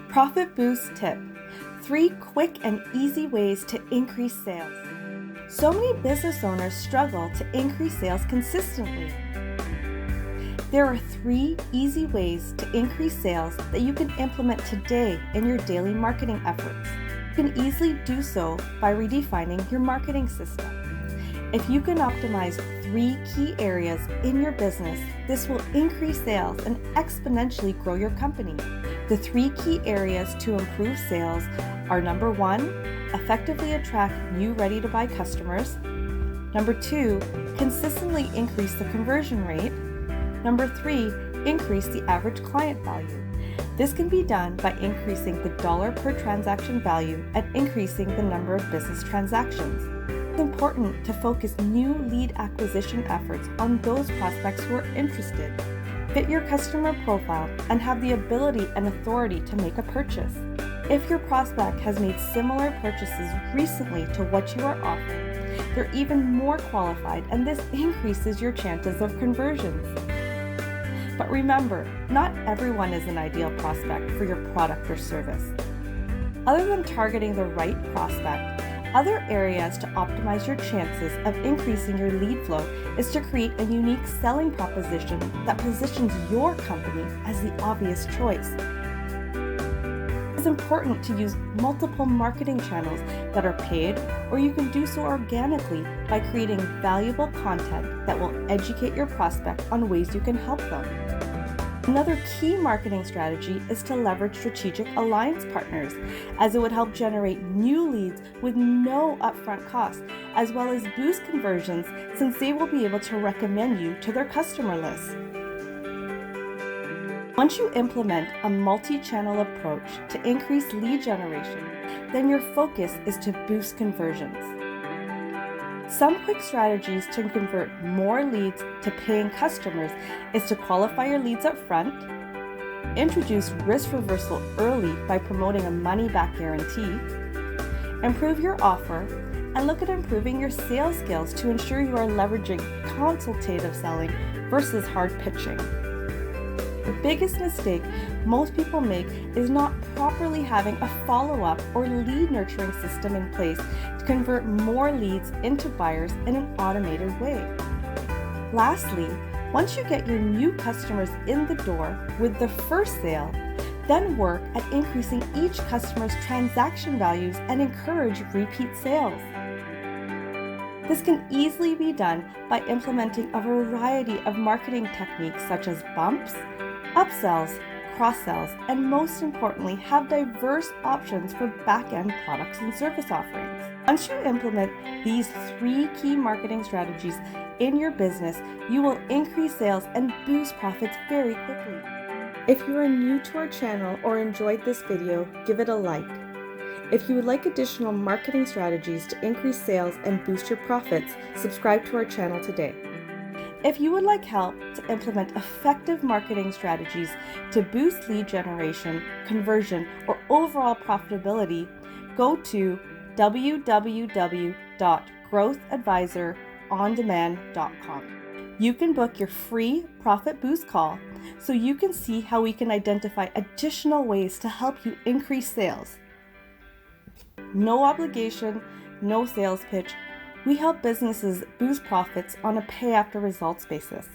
Profit Boost Tip: 3 quick and easy ways to increase sales. So many business owners struggle to increase sales consistently. There are 3 easy ways to increase sales that you can implement today in your daily marketing efforts. You can easily do so by redefining your marketing system. If you can optimize 3 key areas in your business, this will increase sales and exponentially grow your company. The 3 key areas to improve sales are: number 1, effectively attract new ready-to-buy customers; number 2, consistently increase the conversion rate; number 3, increase the average client value. This can be done by increasing the dollar per transaction value and increasing the number of business transactions. It's important to focus new lead acquisition efforts on those prospects who are interested, fit your customer profile, and have the ability and authority to make a purchase. If your prospect has made similar purchases recently to what you are offering, they're even more qualified, and this increases your chances of conversions. But remember, not everyone is an ideal prospect for your product or service. Other than targeting the right prospect, other areas to optimize your chances of increasing your lead flow is to create a unique selling proposition that positions your company as the obvious choice. It's important to use multiple marketing channels that are paid, or you can do so organically by creating valuable content that will educate your prospect on ways you can help them. Another key marketing strategy is to leverage strategic alliance partners, as it would help generate new leads with no upfront cost, as well as boost conversions since they will be able to recommend you to their customer list. Once you implement a multi-channel approach to increase lead generation, then your focus is to boost conversions. Some quick strategies to convert more leads to paying customers is to qualify your leads up front, introduce risk reversal early by promoting a money-back guarantee, improve your offer, and look at improving your sales skills to ensure you are leveraging consultative selling versus hard pitching. The biggest mistake most people make is not properly having a follow-up or lead nurturing system in place to convert more leads into buyers in an automated way. Lastly, once you get your new customers in the door with the first sale, then work at increasing each customer's transaction values and encourage repeat sales. This can easily be done by implementing a variety of marketing techniques such as bumps, upsells, cross-sells, and most importantly, have diverse options for back-end products and service offerings. Once you implement these 3 key marketing strategies in your business, you will increase sales and boost profits very quickly. If you are new to our channel or enjoyed this video, give it a like. If you would like additional marketing strategies to increase sales and boost your profits, subscribe to our channel today. If you would like help to implement effective marketing strategies to boost lead generation, conversion, or overall profitability, go to www.growthadvisorondemand.com. You can book your free Profit Boost call so you can see how we can identify additional ways to help you increase sales. No obligation, no sales pitch. We help businesses boost profits on a pay-after-results basis.